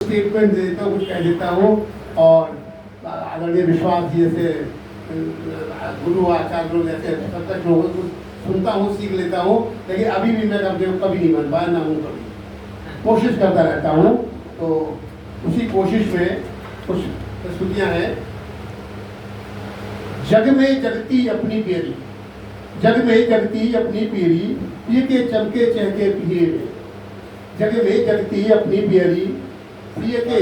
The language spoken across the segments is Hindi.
स्टेटमेंट दे देता हूँ, कुछ कह देता हूँ और आदरणीय विश्वास जी जैसे गुरु आचार्य लोग जैसे सतत लोगों को सुनता हूँ, सीख लेता हूँ, लेकिन अभी भी मैं कभी नहीं बन पाया, ना हूँ कभी, कोशिश करता रहता हूँ। तो उसी कोशिश में कुछ स्तुतियाँ हैं। जग में जगती अपनी पेरी, जग में जगती अपनी पेरी, पिए के चमके चहके पिए में, जग में जगती अपनी पेरी, पिए के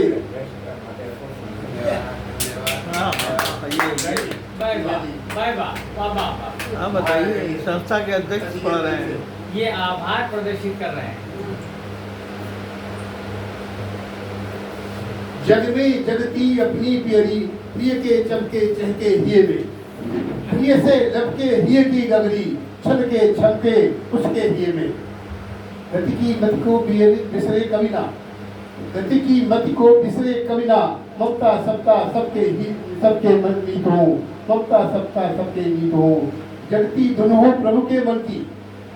हाँ बताइए, संस्था के अध्यक्ष पढ़ रहे हैं, ये आभार प्रदर्शित कर रहे हैं। जग में जगती अपनी प्यारी, प्रिय के चमके चहके हिये में, प्रिय से लपके हिये की गगरी, छलके छलके उसके हिये में। गति की मत को बिसरे कभी ना, गति की मत को बिसरे कभी ना, ममता सबका सबके मन मीत हो, ममता सबका सबके मीत हो। जगती धुन हो प्रभु के मन की,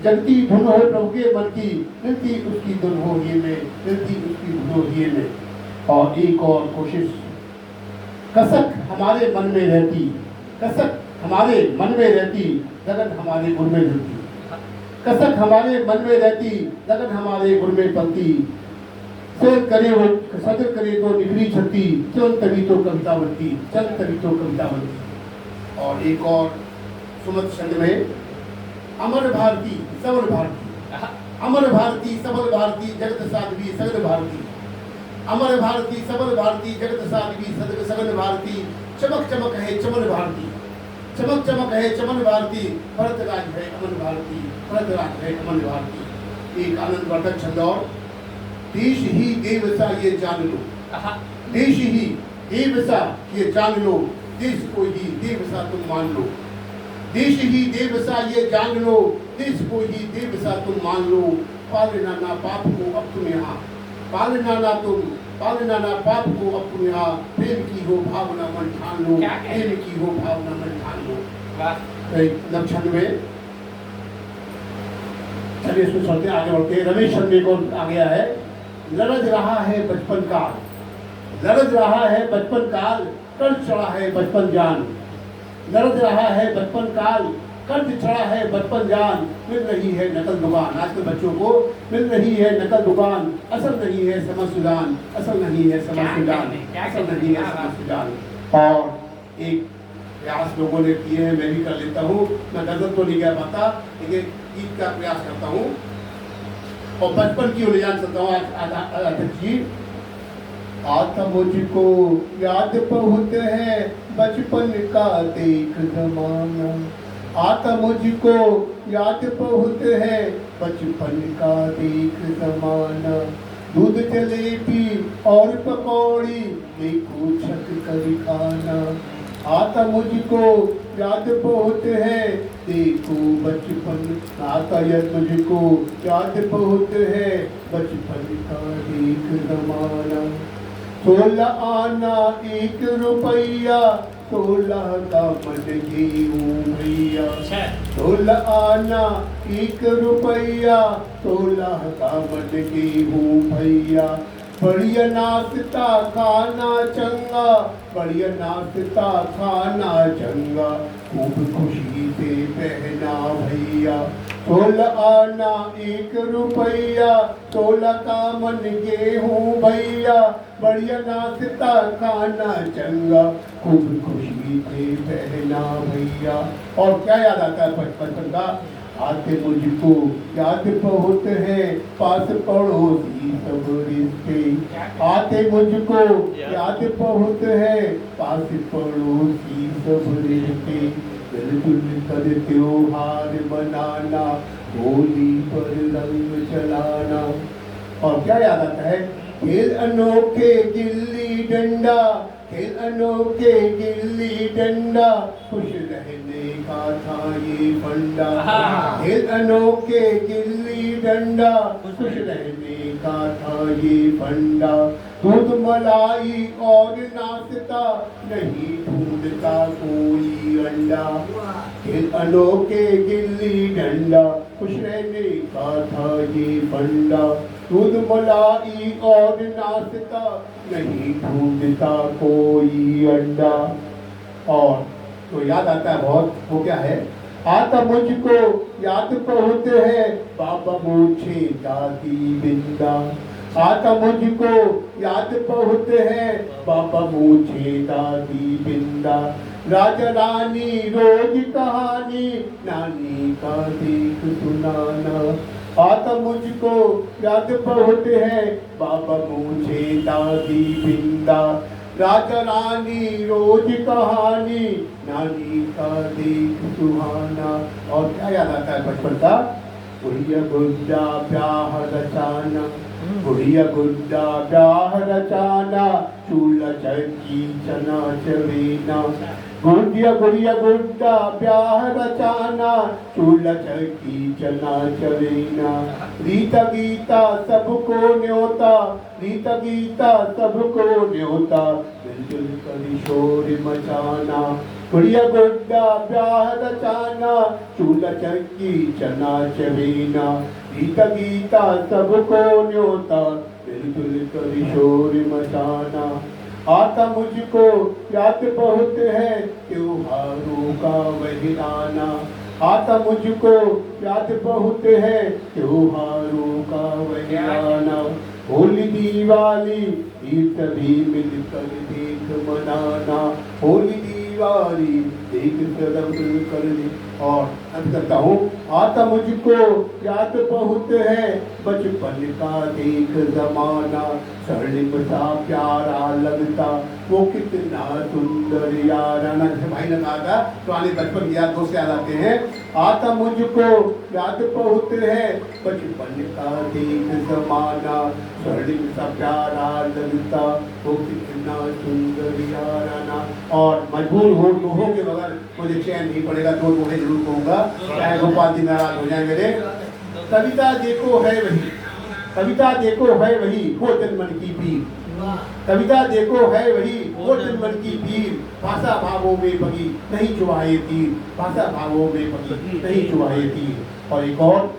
जगती धुन हो प्रभु के मन की, मिलती उसकी धुन हो हिये में, मिलती उसकी धुन हो हिये में। और एक और कोशिश, कसक हमारे मन में रहती, कसक हमारे मन में रहती, लगन हमारे गुण में जुड़ती, कसक हमारे मन में रहती, लगन हमारे गुण में पलती, सदर करे वो सदर करे तो निगरी छती, चल तभी तो कविता बनती, चल तभी तो कविता बनती। और एक और सुमत छंद में, अमर भारती सबल भारती, अमर भारती सबल भारती, जगत साध्वी सगल भारती, अमर भारती सबल भारती, जगत साध्वी सगल भारती, चमक चमक है चमन भारती, चमक चमक है चमन भारती, भरत राज है अमन भारती, भरत राज है अमन भारती। एक आनंद वर्धक छंद और, देश ही देवसा ये जान लो, देश ही देवसा ये जान लो, देश को ही देवसा तुम मान लो, देश ही देवसा ये जान लो, देश को ही देवसा तुम मान लो। पालना ना पाप को अब तुम यहाँ, पालना ना पाप को अब तुम यहाँ, प्रेम की हो भावना मन ठान लो, प्रेम की हो भावना मन ठान लो। लक्षण में चलिए इसमें चलते आगे बढ़ते हैं। रमेश शर्मा को आ गया है, लरज रहा है बचपन काल, लरज रहा है बचपन काल, कर्ज चढ़ा है बचपन जान, लरज रहा है बचपन काल, कर्ज चढ़ा है बचपन जान, मिल रही है नकल दुकान। आज के बच्चों को मिल रही है नकल दुकान, असल नहीं है समझ सुजान, असल नहीं है समझ सुजान, असल नहीं है समझ सुजान। और एक प्रयास लोगों ने किए हैं, मैं भी कर लेता हूँ। मैं गजल तो नहीं गा पाता, लेकिन गीत का प्रयास करता हूँ और बचपन की ले जान सकता हूँ। अध्यक्ष जी, आता मुझको याद बहुत है बचपन का देख जमाना, आता मुझको याद बहुत है बचपन का देख जमाना, दूध जलेबी और पकौड़ी देखो छक कर खाना, आता मुझको याद बहुत है देखो बचपन, आता यह मुझको याद बहुत है बचपन का देख जमाना। 16 आना 1 रुपया, 16 का मन गेहूं भैया, 16 आना 1 रुपया, 16 का मन गेहूं भैया। बढ़िया नाश्ता खाना चंगा, बढ़िया नाश्ता खाना चंगा, खूब खुशी से पहना भैया। 16 आना 1 रुपया, 16 का मन गेहूं भैया, बढ़िया नाश्ता खाना चंगा, खूब खुशी से पहना भैया। और क्या याद आता है बचपन का? आते मुझको याद बहुत है पास पड़ोसी सब रिश्ते, आते मुझको याद बहुत है पास पड़ोसी सब रिश्ते, मिलजुल कर त्योहार मनाना, होली पर रंग चलाना। और क्या याद आता है? खेल अनोखे गिल्ली डंडा, खेल अनोखे गिल्ली डंडा, खुश रहने का था ये फंडा। खेल अनोखे गिल्ली डंडा, खुश रहने का था ये फंडा। दूध मलाई और नाश्ता, नहीं ढूंढता कोई अंडा। खेल अनोखे गिल्ली डंडा, खुश रहने का था ये फंडा। दूध मलाई और नाश्ता, नहीं ढूंढता कोई अंडा। और तो याद आता है बहुत, वो क्या है, आता मुझको याद बहुत है बाबा मूछे दादी बिंदा। आता मुझको याद बहुत है बाबा मूछे दादी बिंदा। राजा रानी रोज कहानी नानी का देख सुनाना। आता मुझको याद बहुत है बाबा मूछे दादी बिंदा। राजा रानी रोज कहानी नानी का देख सुहाना। और क्या याद आता है बचपन का, बुढ़िया गुड्डा ब्याह रचाना, बुढ़िया गुड्डा ब्याह रचाना, चूल्हा चौकी चना चवेना। गुड़िया गुड़िया गुड्डा ब्याह रचाना, चूल्हा चौकी चना चवेना। रीता गीता सबको न्योता, रीता गीता सबको न्योता, मिलजुल कर शोर मचाना। गुड़िया गुड्डा ब्याह रचाना, चूल्हा चौकी चना चवेना। रीता गीता सबको न्योता, मिलजुल कर शोर मचाना। आता मुझको याद बहुत है त्योहारों का वही आना। आता मुझको याद बहुत है त्योहारों का वही आना। होली दिवाली ये सभी मिलकर देख मनाना। होली दिवाली देख सब मिलकर दे। और अब करता हूँ, आता मुझको याद बहुत है बचपन का देख जमाना। स्वर्णिम सा प्यारा लगता वो कितना सुंदर याराना। जैसे भाई ने कहा था तो आने बचपन की याद दोस्त याद आते हैं। आता मुझको याद बहुत है बचपन का देख जमाना। स्वर्णिम सा प्यारा लगता वो कितना सुंदर याराना। और मजबूर हो के बगैर मुझे चैन नहीं पड़ेगा तो तुम्हें जरूर कहूँगा, चाहे गोपाल जी नाराज हो जाए मेरे। कविता देखो है वही, कविता देखो है वही वो जनमन की पीर। कविता देखो है वही वो जनमन की पीर। भाषा भावों में बगी नहीं चुभाए तीर, भाषा भावों में बगी नहीं चुभाए तीर। और एक और,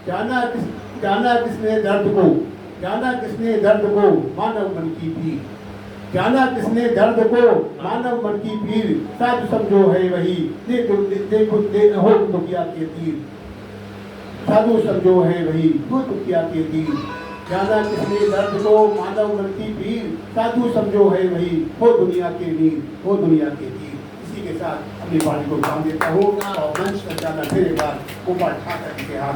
जाना किसने दर्द को, जाना किसने दर्द को मानव मन की पीर। जाना किसने दर्द को मानव मन की पीर। साधु समझो है वही देखो हो दुखिया के तीर। साधु समझो है वही दुखिया के तीर। जाना किसने दर्द को मानव मन की पीर। साधु समझो है वही हो दुनिया के वीर, हो दुनिया के तीर। इसी के साथ अपनी वाणी को विराम देता हूँ और मंच पर जाना फिर एक बार गोपाल ठाकर के हाथ